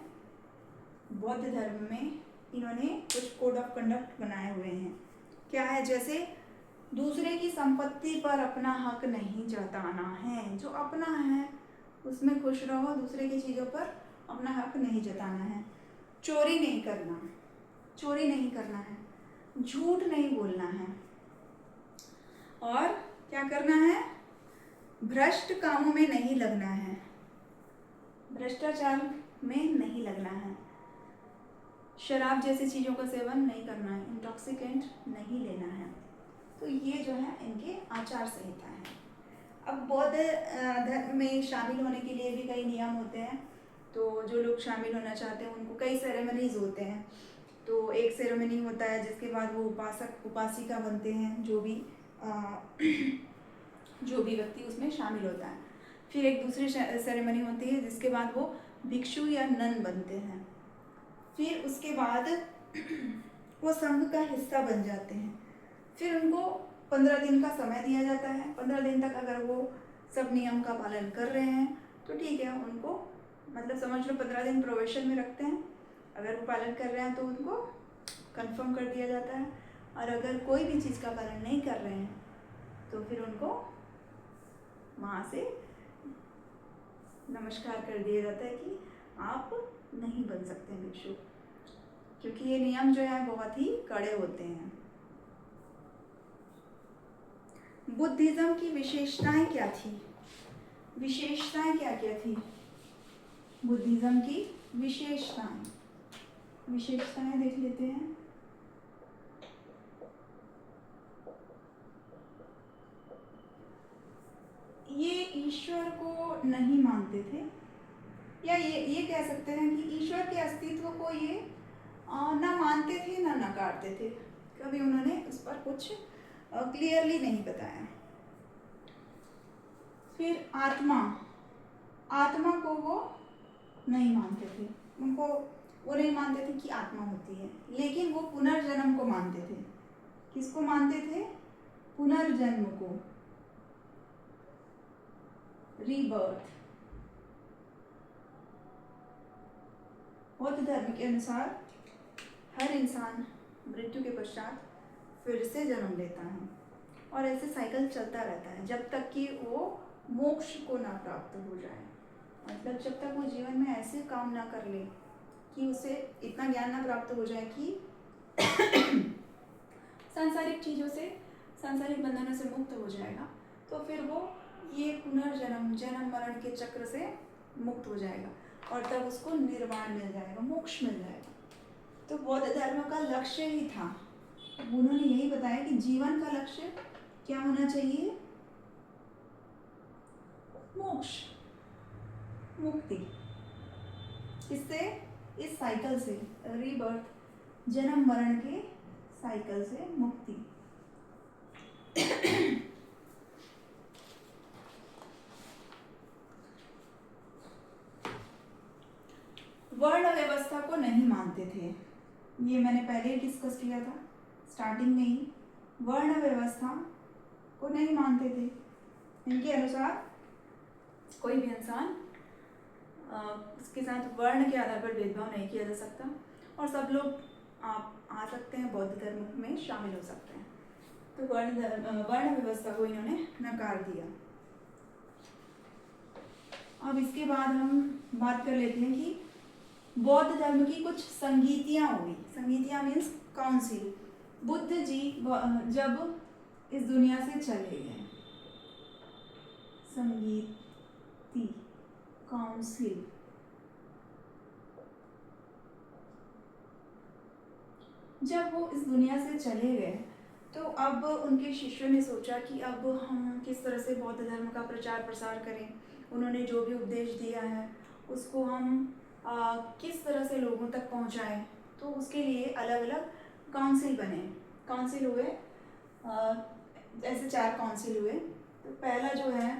बौद्ध धर्म में इन्होंने कुछ कोड ऑफ कंडक्ट बनाए हुए हैं। क्या है? जैसे दूसरे की संपत्ति पर अपना हक नहीं जताना है, जो अपना है उसमें खुश रहो, दूसरे की चीज़ों पर अपना हक नहीं जताना है। चोरी नहीं करना, चोरी नहीं करना है, झूठ नहीं बोलना है, और क्या करना है? भ्रष्ट कामों में नहीं लगना है, भ्रष्टाचार में नहीं लगना है, शराब जैसी चीज़ों का सेवन नहीं करना है, इंटॉक्सिकेंट नहीं लेना है। तो ये जो है इनके आचार संहिता है। अब बौद्ध धर्म में शामिल होने के लिए भी कई नियम होते हैं। तो जो लोग शामिल होना चाहते हैं उनको कई सेरेमनीज होते हैं। तो एक सेरेमनी होता है जिसके बाद वो उपासक उपासिका बनते हैं, जो भी व्यक्ति उसमें शामिल होता है। फिर एक दूसरी सेरेमनी होती है जिसके बाद वो भिक्षु या नन बनते हैं। फिर उसके बाद वो संघ का हिस्सा बन जाते हैं। फिर उनको 15 दिन का समय दिया जाता है। 15 दिन तक अगर वो सब नियम का पालन कर रहे हैं तो ठीक है, उनको मतलब समझ लो 15 दिन प्रोबेशन में रखते हैं। अगर वो पालन कर रहे हैं तो उनको कंफर्म कर दिया जाता है, और अगर कोई भी चीज़ का पालन नहीं कर रहे हैं तो फिर उनको वहाँ से नमस्कार कर दिया जाता है कि आप नहीं बन सकते भिक्षु, क्योंकि ये नियम जो है बहुत ही कड़े होते हैं। बुद्धिज्म की विशेषताएं क्या थी? विशेषताएं क्या क्या थी बुद्धिज्म की? विशेषताएं देख लेते हैं। ये ईश्वर को नहीं मानते थे, या ये कह सकते हैं कि ईश्वर के अस्तित्व को ये ना मानते थे ना नकारते थे। कभी उन्होंने उस पर कुछ क्लियरली नहीं बताया। फिर आत्मा को वो नहीं मानते थे। उनको वो नहीं मानते थे कि आत्मा होती है, लेकिन वो पुनर्जन्म को मानते थे। किसको मानते थे? पुनर्जन्म को, रीबर्थ। बौद्ध धर्म के अनुसार हर इंसान मृत्यु के पश्चात फिर से जन्म लेता है, और ऐसे साइकिल चलता रहता है जब तक कि वो मोक्ष को ना प्राप्त हो जाए। मतलब जब तक वो जीवन में ऐसे काम ना कर ले कि उसे इतना ज्ञान ना प्राप्त हो जाए कि सांसारिक चीज़ों से, सांसारिक बंधनों से मुक्त हो जाएगा, तो फिर वो ये जन्म मरण के चक्र से मुक्त हो जाएगा, और तब उसको निर्वाण मिल जाएगा, मोक्ष मिल जाएगा। तो बौद्ध धर्म का लक्ष्य ही था। उन्होंने यही बताया कि जीवन का लक्ष्य क्या होना चाहिए? मोक्ष, मुक्ति। इससे, इस साइकिल से, रीबर्थ, जन्म मरण के साइकिल से मुक्ति। वर्ण व्यवस्था को नहीं मानते थे। ये मैंने पहले ही डिस्कस किया था स्टार्टिंग में ही। वर्ण व्यवस्था को नहीं मानते थे। इनके अनुसार कोई भी इंसान उसके साथ वर्ण के आधार पर भेदभाव नहीं किया जा सकता, और सब लोग आप आ सकते हैं, बौद्ध धर्म में शामिल हो सकते हैं। तो वर्ण व्यवस्था को इन्होंने नकार दिया। अब इसके बाद हम बात कर लेते हैं कि बौद्ध धर्म की कुछ संगीतियाँ हुई। संगीतियाँ मीन्स काउंसिल। बुद्ध जी जब इस दुनिया से चले गए, संगीति, काउंसिल। जब वो इस दुनिया से चले गए तो अब उनके शिष्यों ने सोचा कि अब हम किस तरह से बौद्ध धर्म का प्रचार प्रसार करें। उन्होंने जो भी उपदेश दिया है उसको हम किस तरह से लोगों तक पहुंचाएं। तो उसके लिए अलग अलग काउंसिल बने। काउंसिल हुए, ऐसे 4 काउंसिल हुए। तो पहला जो है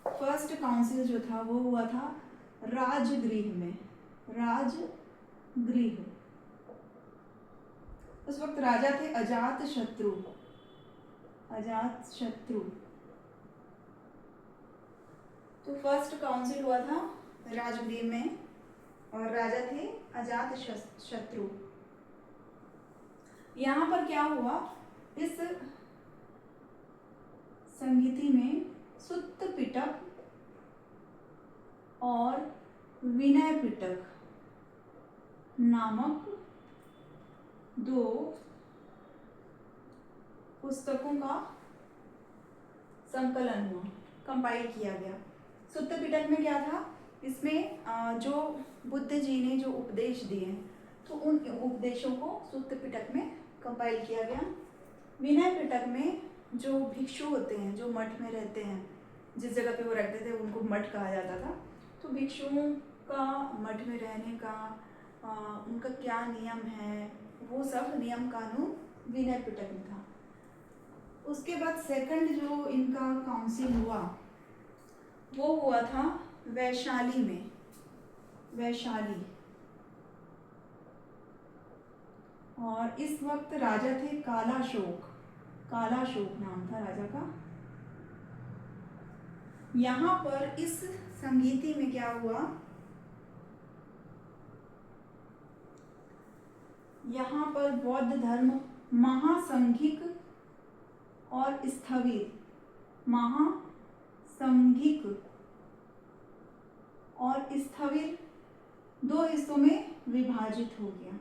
फर्स्ट काउंसिल जो था वो हुआ था राजगृह में। राजगृह, उस वक्त राजा थे अजात शत्रु। तो फर्स्ट काउंसिल हुआ था राजगृह में और राजा थे अजात शत्रु। यहाँ पर क्या हुआ, इस संगीति में सुत्त पिटक और विनय पिटक नामक 2 पुस्तकों का संकलन हुआ, कंपाइल किया गया। सुत्त पिटक में क्या था, इसमें जो बुद्ध जी ने जो उपदेश दिए हैं तो उन उपदेशों को सुत्त पिटक में कंपाइल किया गया। विनय पिटक में जो भिक्षु होते हैं, जो मठ में रहते हैं, जिस जगह पे वो रहते थे उनको मठ कहा जाता था, तो भिक्षुओं का मठ में रहने का उनका क्या नियम है, वो सब नियम कानून विनय पिटक में था। उसके बाद सेकंड जो इनका काउंसिल हुआ वो हुआ था वैशाली में। वैशाली, और इस वक्त राजा थे कालाशोक। कालाशोक नाम था राजा का। यहाँ पर इस संगीति में क्या हुआ, यहाँ पर बौद्ध धर्म महासंघिक और स्थविर, महासंघिक और स्थविर 2 हिस्सों में विभाजित हो गया।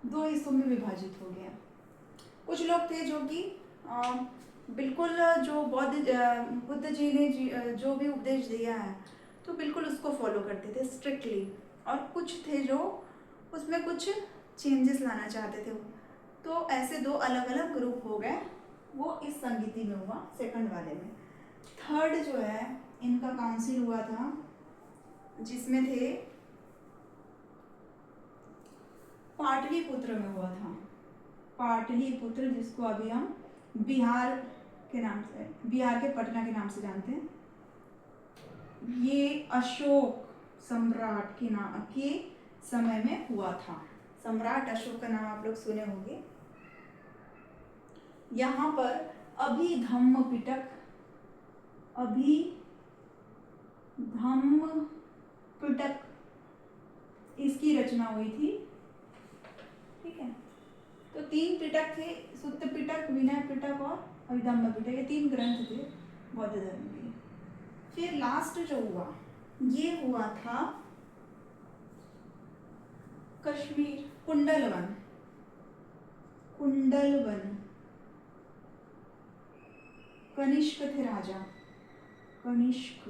2 हिस्सों में विभाजित हो गया। कुछ लोग थे जो कि बिल्कुल जो बुद्ध जी ने जो भी उपदेश दिया है तो बिल्कुल उसको फॉलो करते थे स्ट्रिक्टली, और कुछ थे जो उसमें कुछ चेंजेस लाना चाहते थे। तो ऐसे 2 अलग अलग ग्रुप हो गए, वो इस संगीति में हुआ, सेकंड वाले में। थर्ड जो है इनका काउंसिल हुआ था जिसमें थे पाटलिपुत्र में हुआ था। पाटलिपुत्र, जिसको अभी हम बिहार के नाम से, बिहार के पटना के नाम से जानते हैं। ये अशोक सम्राट के नाम के समय में हुआ था। सम्राट अशोक का नाम आप लोग सुने होंगे। यहाँ पर अभिधम्म पिटक, अभिधम्म पिटक इसकी रचना हुई थी। ठीक है, तो 3 पिटक थे, सुत्त पिटक, विनय पिटक और अभिधम्म पिटक, ये 3 ग्रंथ थे बौद्ध धर्म के। फिर लास्ट जो हुआ ये हुआ था कश्मीर, कुंडलवन। कनिष्क थे राजा, कनिष्क।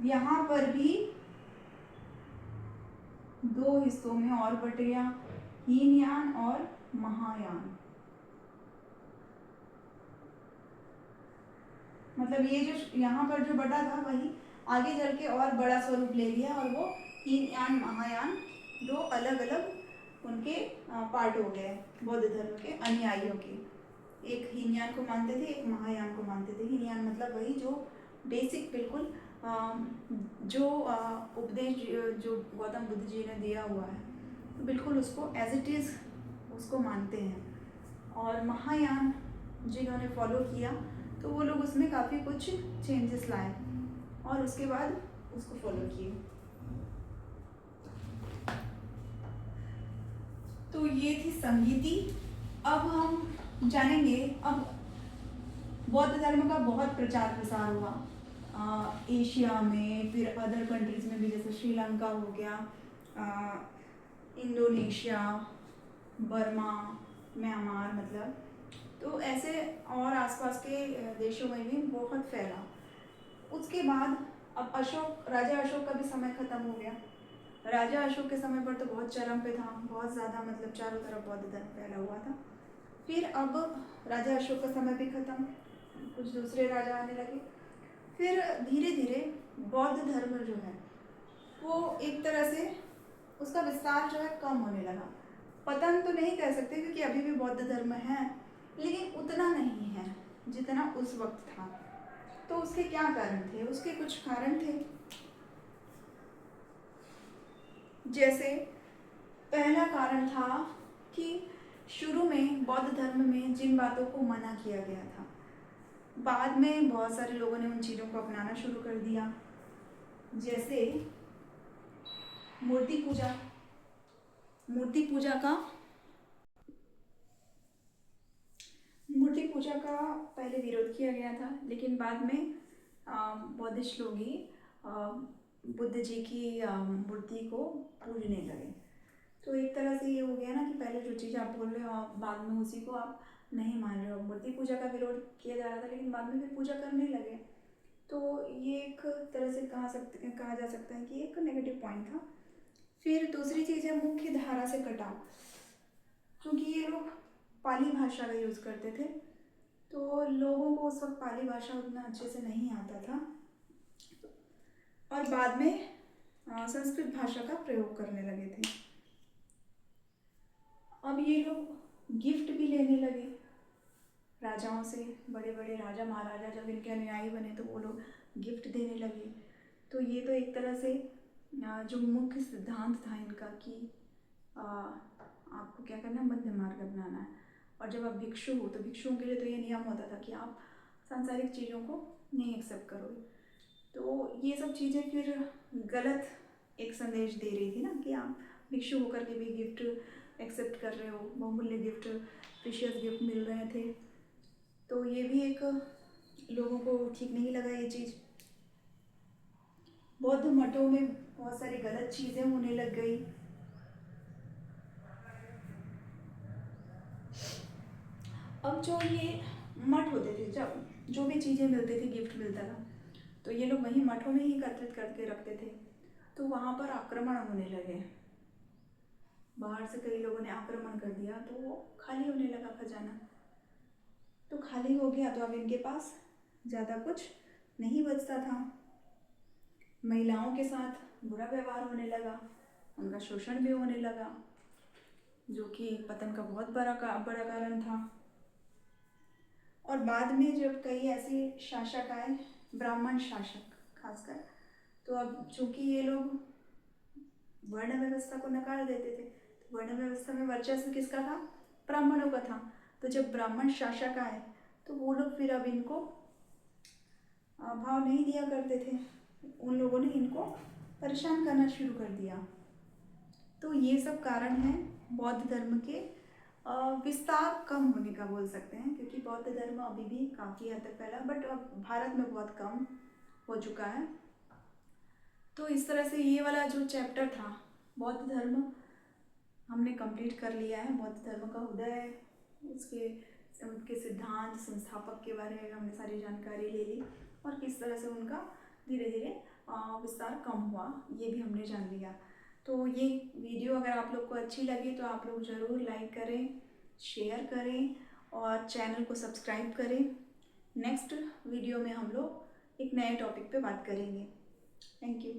यहाँ पर भी 2 हिस्सों में और बट गया, हीनयान और महायान। मतलब ये जो यहाँ पर जो बटा था वही आगे चल के और बड़ा स्वरूप ले लिया, और वो हीनयान महायान 2 अलग अलग उनके पार्ट हो गए बौद्ध धर्म के अनुयायियों के। एक हीनयान को मानते थे, एक महायान को मानते थे। हीनयान मतलब वही जो बेसिक बिल्कुल जो उपदेश जो गौतम बुद्ध जी ने दिया हुआ है तो बिल्कुल उसको एज इट इज़ उसको मानते हैं। और महायान जिन्होंने फॉलो किया तो वो लोग उसमें काफ़ी कुछ चेंजेस लाए और उसके बाद उसको फॉलो किए। तो ये थी संगीति। अब हम जानेंगे, अब बौद्ध धर्म का बहुत प्रचार प्रसार हुआ एशिया में, फिर अदर कंट्रीज में भी, जैसे श्रीलंका हो गया, इंडोनेशिया, बर्मा, म्यांमार, मतलब तो ऐसे और आसपास के देशों में भी बहुत फैला। उसके बाद अब राजा अशोक का भी समय ख़त्म हो गया। राजा अशोक के समय पर तो बहुत चरम पे था, बहुत ज़्यादा, मतलब चारों तरफ बौद्ध धर्म फैला हुआ था। फिर अब राजा अशोक का समय भी ख़त्म, कुछ दूसरे राजा आने लगे। फिर धीरे धीरे बौद्ध धर्म जो है वो एक तरह से उसका विस्तार जो है कम होने लगा। पतन तो नहीं कह सकते क्योंकि अभी भी बौद्ध धर्म है, लेकिन उतना नहीं है जितना उस वक्त था। तो उसके क्या कारण थे? उसके कुछ कारण थे, जैसे पहला कारण था कि शुरू में बौद्ध धर्म में जिन बातों को मना किया गया था, बाद में बहुत सारे लोगों ने उन चीज़ों को अपनाना शुरू कर दिया। जैसे मूर्ति पूजा। मूर्ति पूजा का पहले विरोध किया गया था, लेकिन बाद में बौद्धिस्ट लोग ही बुद्ध जी की मूर्ति को पूजने लगे। तो एक तरह से ये हो गया ना कि पहले जो चीज़ आप बोल रहे हो आप बाद में उसी को आप नहीं मान रहे हो। मूर्ति पूजा का विरोध किया जा रहा था, लेकिन बाद में फिर पूजा करने लगे। तो ये एक तरह से कहा जा सकता है कि एक नेगेटिव पॉइंट था। फिर दूसरी चीज़ है मुख्य धारा से कटाव। क्योंकि ये लोग पाली भाषा का यूज़ करते थे, तो लोगों को उस वक्त पाली भाषा उतना अच्छे से नहीं आता था, और बाद में संस्कृत भाषा का प्रयोग करने लगे थे। अब ये लोग गिफ्ट भी लेने लगे राजाओं से। बड़े बड़े राजा महाराजा जब इनके अनुयायी बने तो वो लोग गिफ्ट देने लगे। तो ये तो एक तरह से जो मुख्य सिद्धांत था इनका कि आपको क्या करना है, मध्य मार्ग अपनाना है। और जब आप भिक्षु हो तो भिक्षुओं के लिए तो ये नियम होता था कि आप सांसारिक चीज़ों को नहीं एक्सेप्ट करोगे। तो ये सब चीज़ें फिर गलत एक संदेश दे रही थी ना कि आप भिक्षु होकर के भी गिफ्ट एक्सेप्ट कर रहे हो, बहुमूल्य गिफ्ट, प्रीशियस गिफ्ट मिल रहे थे। तो ये भी एक लोगों को ठीक नहीं लगा ये चीज़। बौद्ध मठों में बहुत सारी गलत चीज़ें होने लग गई। अब जो ये मठ होते थे, जब जो भी चीज़ें मिलती थी, गिफ्ट मिलता था, तो ये लोग वहीं मठों में ही एकत्रित करके रखते थे। तो वहाँ पर आक्रमण होने लगे, बाहर से कई लोगों ने आक्रमण कर दिया, तो वो खाली होने लगा खजाना। तो खाली हो गया तो अब इनके पास ज़्यादा कुछ नहीं बचता था। महिलाओं के साथ बुरा व्यवहार होने लगा, उनका शोषण भी होने लगा, जो कि पतन का बहुत बड़ा कारण था। और बाद में जब कई ऐसे शासक आए, ब्राह्मण शासक खासकर, तो अब चूंकि ये लोग वर्ण व्यवस्था को नकार देते थे, तो वर्ण व्यवस्था में वर्चस्व किसका था? ब्राह्मणों का था। तो जब ब्राह्मण शासक आए तो वो लोग फिर अब इनको भाव नहीं दिया करते थे, उन लोगों ने इनको परेशान करना शुरू कर दिया। तो ये सब कारण है बौद्ध धर्म के विस्तार कम होने का, बोल सकते हैं, क्योंकि बौद्ध धर्म अभी भी काफ़ी हद तक फैला, बट अब भारत में बहुत कम हो चुका है। तो इस तरह से ये वाला जो चैप्टर था बौद्ध धर्म हमने कंप्लीट कर लिया है। बौद्ध धर्म का उदय, उनके सिद्धांत, संस्थापक के बारे में हमने सारी जानकारी ले ली, और किस तरह से उनका धीरे धीरे विस्तार कम हुआ ये भी हमने जान लिया। तो ये वीडियो अगर आप लोग को अच्छी लगी तो आप लोग ज़रूर लाइक करें, शेयर करें और चैनल को सब्सक्राइब करें। नेक्स्ट वीडियो में हम लोग एक नए टॉपिक पे बात करेंगे। Thank you.